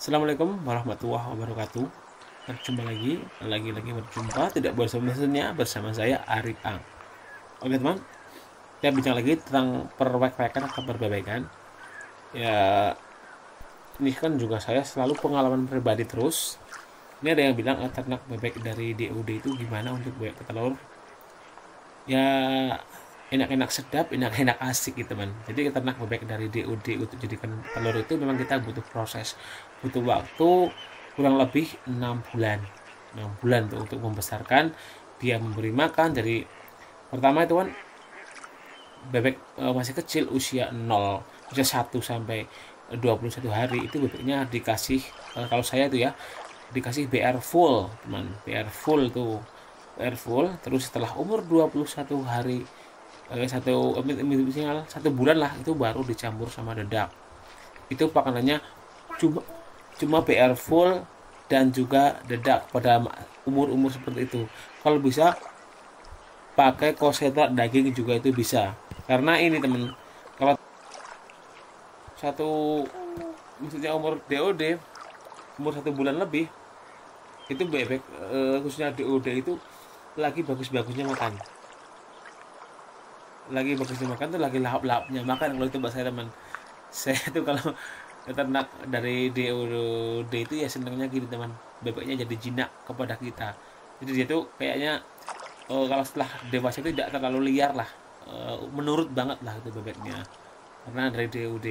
Assalamualaikum warahmatullahi wabarakatuh. Berjumpa lagi berjumpa tidak bosan-bosannya bersama saya Arif Ang. Oke teman, kita bincang lagi tentang perwek-wekan atau perbebaikan. Ya, ini kan juga saya selalu pengalaman pribadi terus. Ini ada yang bilang ternak bebek dari DOD itu gimana untuk bebek telur? Ya, enak-enak sedap, enak-enak asik gitu teman. Jadi ternak bebek dari DOD untuk jadikan telur itu memang kita butuh proses, butuh waktu kurang lebih 6 bulan. 6 bulan tuh untuk membesarkan, dia memberi makan. Jadi pertama itu kan bebek masih kecil usia 0, usia 1 sampai 21 hari itu bebeknya dikasih kalau saya itu ya dikasih BR full teman, BR full tuh, BR full. Terus setelah umur 21 hari minimal 1 bulan lah itu baru dicampur sama dedak. Itu pakanannya cuma cuma BR full dan juga dedak pada umur-umur seperti itu. Kalau bisa pakai konsentrat daging juga itu bisa. Karena ini teman, kalau satu maksudnya umur DOD umur 1 bulan lebih itu bebek khususnya DOD itu lagi bagus-bagusnya makan, tuh lagi lahap-lahapnya makan. Kalau itu bahasa saya teman, saya tuh kalau ternak dari DOD itu ya senangnya gini teman, bebeknya jadi jinak kepada kita. Jadi dia tuh kayaknya kalau setelah dewasa itu tidak terlalu liar lah, menurut banget lah itu bebeknya karena dari DOD.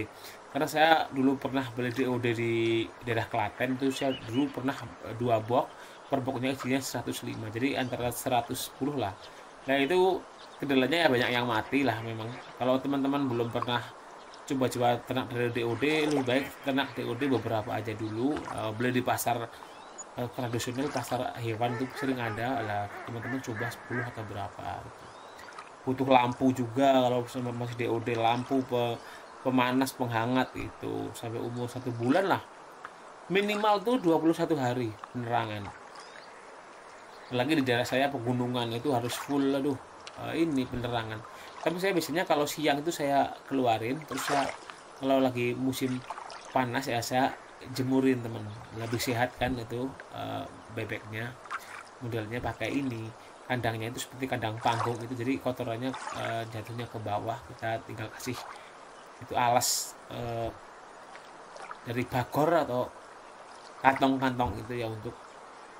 Karena saya dulu pernah beli DOD di daerah Klaten tuh, saya dulu pernah 2 box, per boxnya isinya 105, jadi antara 110 lah. Nah itu kendalanya ya banyak yang mati lah memang. Kalau teman-teman belum pernah coba-coba ternak dari DOD, lebih baik ternak DOD beberapa aja dulu, beli di pasar tradisional, pasar hewan itu sering ada lah. Teman-teman coba 10 atau berapa gitu. Butuh lampu juga kalau masih DOD, lampu pemanas penghangat itu sampai umur 1 bulan lah, minimal tuh 21 hari penerangan. Lagi di daerah saya pegunungan itu harus full, aduh ini penerangan. Tapi saya biasanya kalau siang itu saya keluarin, terus saya kalau lagi musim panas ya saya jemurin teman, lebih sehat kan itu. Bebeknya modelnya pakai ini, kandangnya itu seperti kandang panggung itu, jadi kotorannya jatuhnya ke bawah, kita tinggal kasih itu alas dari bagor atau kantong-kantong itu ya untuk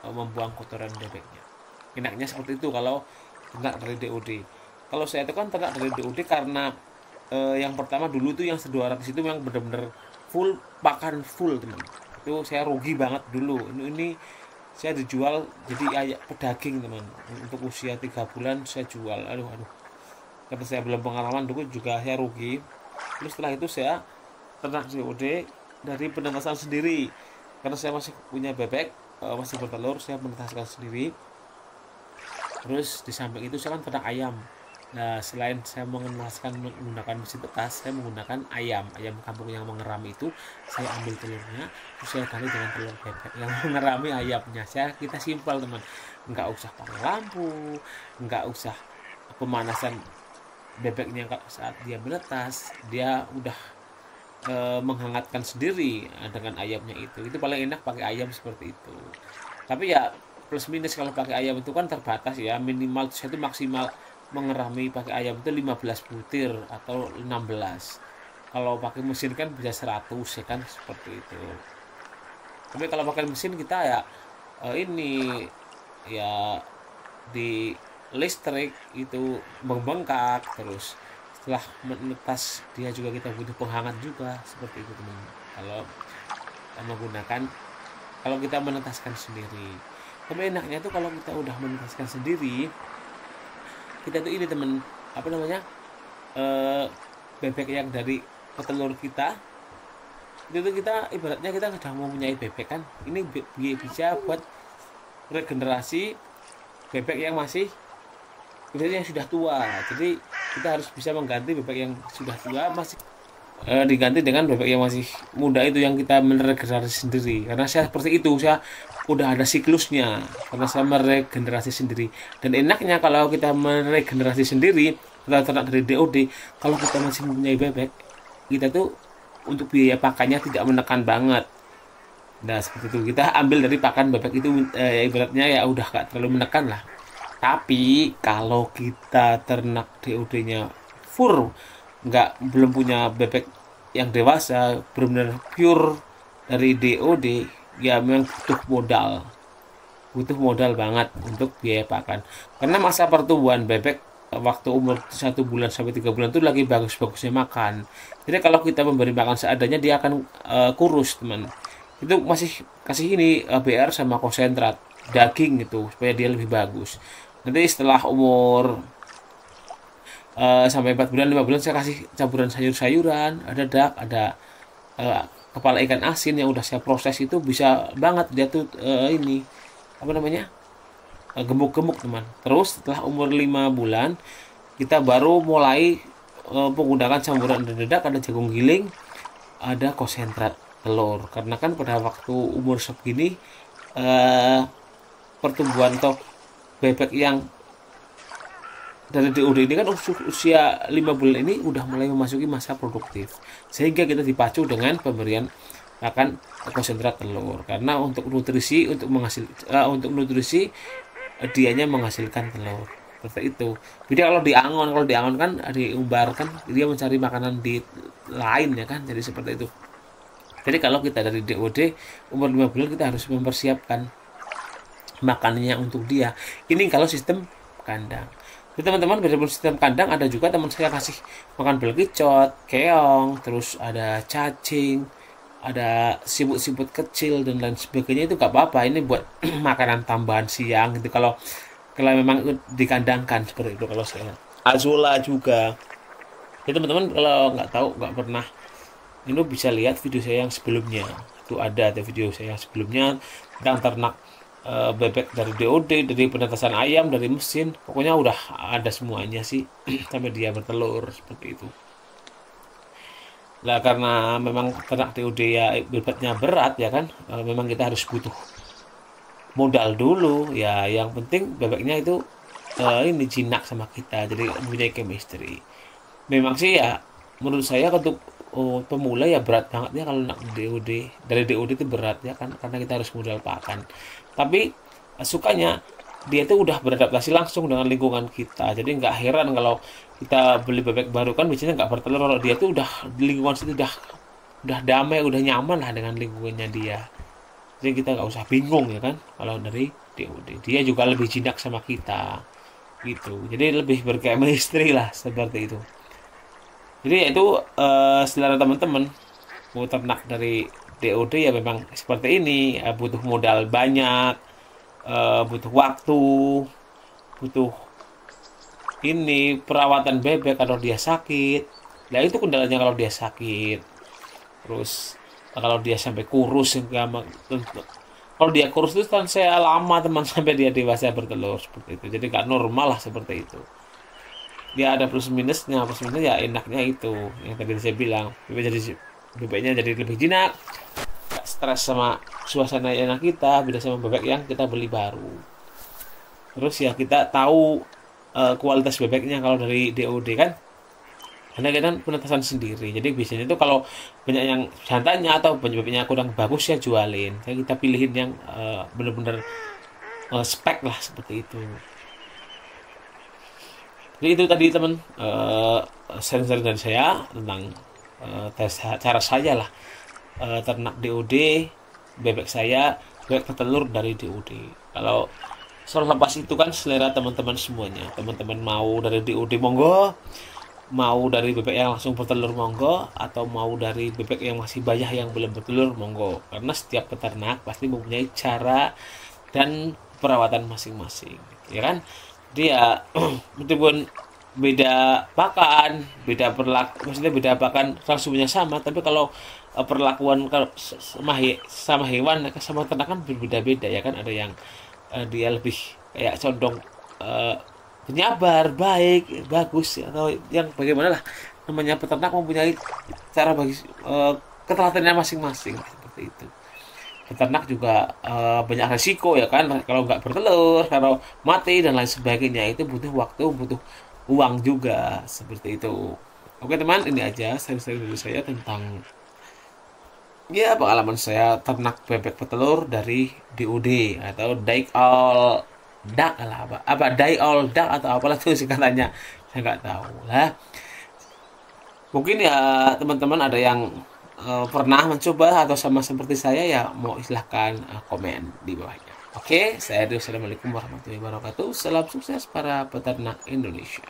membuang kotoran bebeknya. Enaknya seperti itu kalau ternak dari DOD. Kalau saya itu kan ternak dari DOD karena yang pertama dulu tuh yang 200 itu memang benar-benar full, pakan full teman. Itu saya rugi banget dulu. Ini saya dijual jadi ayak pedaging teman, untuk usia 3 bulan saya jual. Aduh karena saya belum pengalaman dulu juga saya rugi. Terus setelah itu saya ternak DOD dari penenasan sendiri, karena saya masih punya bebek masih bertelur, saya menetaskan sendiri. Terus di samping itu saya kan ternak ayam. Nah selain saya mengenaskan menggunakan mesin tetas, saya menggunakan ayam kampung yang mengerami itu. Saya ambil telurnya, terus saya ganti dengan telur bebek yang mengerami ayamnya. Kita simpel teman, nggak usah pakai lampu, nggak usah pemanasan bebeknya. Saat dia menetas dia udah menghangatkan sendiri dengan ayamnya. Itu paling enak pakai ayam seperti itu. Tapi ya plus minus kalau pakai ayam itu kan terbatas ya, minimal saya itu maksimal mengerami pakai ayam itu 15 butir atau 16. Kalau pakai mesin kan bisa 100 ya kan, seperti itu. Tapi kalau pakai mesin kita ya ini ya di listrik itu membengkak. Terus setelah menetas dia juga kita butuh penghangat juga, seperti itu teman. Kalau menggunakan, kalau kita menetaskan sendiri. Tapi enaknya tuh kalau kita udah menetaskan sendiri, kita tuh ini teman, apa namanya, bebek yang dari petelur kita itu tuh kita ibaratnya kita sudah mempunyai bebek kan, ini bisa buat regenerasi bebek yang masih yang sudah tua. Jadi kita harus bisa mengganti bebek yang sudah tua masih diganti dengan bebek yang masih muda itu, yang kita meregenerasi sendiri. Karena saya seperti itu, saya udah ada siklusnya karena saya meregenerasi sendiri. Dan enaknya kalau kita meregenerasi sendiri, kita ternak dari DOD, kalau kita masih mempunyai bebek, kita tuh untuk biaya pakannya tidak menekan banget. Nah seperti itu, kita ambil dari pakan bebek itu, ibaratnya ya udah gak terlalu menekan lah. Tapi kalau kita ternak DOD-nya full, nggak belum punya bebek yang dewasa, benar-benar pure dari DOD, ya memang butuh modal banget untuk biaya pakan. Karena masa pertumbuhan bebek waktu umur 1 bulan sampai 3 bulan itu lagi bagus-bagusnya makan. Jadi kalau kita memberi makan seadanya, dia akan kurus, teman. Itu masih kasih ini BR sama konsentrat daging itu supaya dia lebih bagus. Nanti setelah umur sampai 4 bulan 5 bulan, saya kasih campuran sayur-sayuran, ada kepala ikan asin yang udah saya proses, itu bisa banget dia tuh ini apa namanya, gemuk-gemuk, teman. Terus setelah umur 5 bulan kita baru mulai menggunakan campuran dedak, ada jagung giling, ada konsentrat telur. Karena kan pada waktu umur segini pertumbuhan atau bebek yang dari DOD ini kan usia 5 bulan ini udah mulai memasuki masa produktif, sehingga kita dipacu dengan pemberian makan konsentrat telur. Karena untuk nutrisi, untuk nutrisi dianya menghasilkan telur seperti itu. Jadi kalau di angon kan diumbar, kan dia mencari makanan di lain ya kan, jadi seperti itu. Jadi kalau kita dari DOD umur 5 bulan, kita harus mempersiapkan makanannya untuk dia. Ini kalau sistem kandang. Jadi teman-teman, berbeda sistem kandang, ada juga teman saya kasih makan belkicot, keong, terus ada cacing, ada siput-siput kecil dan lain sebagainya. Itu gak apa-apa, ini buat makanan tambahan siang gitu, kalau memang dikandangkan seperti itu. Kalau saya azula juga. Jadi teman-teman kalau nggak tahu, nggak pernah, ini bisa lihat video saya yang sebelumnya. Itu ada video saya yang sebelumnya tentang ternak bebek dari DOD, dari penetasan ayam, dari mesin, pokoknya udah ada semuanya sih sampai dia bertelur seperti itu. Lah karena memang ternak DOD ya bebeknya berat ya kan, memang kita harus butuh modal dulu ya. Yang penting bebeknya itu ini jinak sama kita, jadi punya chemistry. Memang sih ya, menurut saya untuk pemula ya berat banget ya kalau nak DOD. Dari DOD itu berat ya kan, karena kita harus modal pakan. Tapi sukanya dia itu udah beradaptasi langsung dengan lingkungan kita, jadi nggak heran kalau kita beli bebek baru kan biasanya nggak bertelur, kalau dia tuh udah di lingkungan situ udah damai, udah nyaman lah dengan lingkungannya dia. Jadi kita nggak usah bingung ya kan. Kalau dari DOD dia juga lebih jinak sama kita gitu, jadi lebih berchemistry lah seperti itu. Jadi itu selera teman-teman mau ternak dari DOD ya memang seperti ini, butuh modal banyak, butuh waktu, butuh ini perawatan bebek kalau dia sakit. Nah itu kendalanya kalau dia sakit. Terus kalau dia sampai kurus, kalau dia kurus itu kan saya lama teman sampai dia dewasa bertelur seperti itu. Jadi nggak normal lah seperti itu. Dia ada plus minusnya ya enaknya itu yang tadi saya bilang, bebeknya jadi lebih jinak, gak stres sama suasana enak kita, beda sama bebek yang kita beli baru. Terus ya kita tahu kualitas bebeknya kalau dari DOD kan, karena kita kan penetasan sendiri. Jadi biasanya itu kalau banyak yang jantannya atau bebeknya kurang bagus ya jualin, jadi kita pilihin yang benar-benar spek lah seperti itu. Jadi itu tadi teman, sharing dari saya tentang cara saya lah ternak DOD bebek saya, bebek petelur dari DOD. Kalau soal lepas itu kan selera teman-teman semuanya. Teman-teman mau dari DOD monggo, mau dari bebek yang langsung bertelur monggo, atau mau dari bebek yang masih bayah yang belum bertelur monggo. Karena setiap peternak pasti mempunyai cara dan perawatan masing-masing, ya kan? Dia meskipun beda pakan, beda perlaku, maksudnya beda pakan, konsumennya sama, tapi kalau perlakuan sama hewan sama ternak kan berbeda-beda ya kan. Ada yang dia lebih kayak condong penyabar, baik, bagus, atau yang bagaimana lah, namanya peternak mempunyai cara bagi ketelatenannya masing-masing seperti itu. Peternak juga banyak resiko ya kan, kalau nggak bertelur, kalau mati dan lain sebagainya, itu butuh waktu, butuh uang juga seperti itu. Oke teman, ini aja sharing dari saya tentang Ya, pengalaman saya ternak bebek petelur dari DOD atau die all duck lah, apa die all duck atau apalah itu singkatannya, saya nggak tahu lah. Mungkin ya teman-teman ada yang pernah mencoba atau sama seperti saya, ya mau silahkan komen di bawahnya. Oke, saya Adu. Assalamualaikum warahmatullahi wabarakatuh. Salam sukses para peternak Indonesia.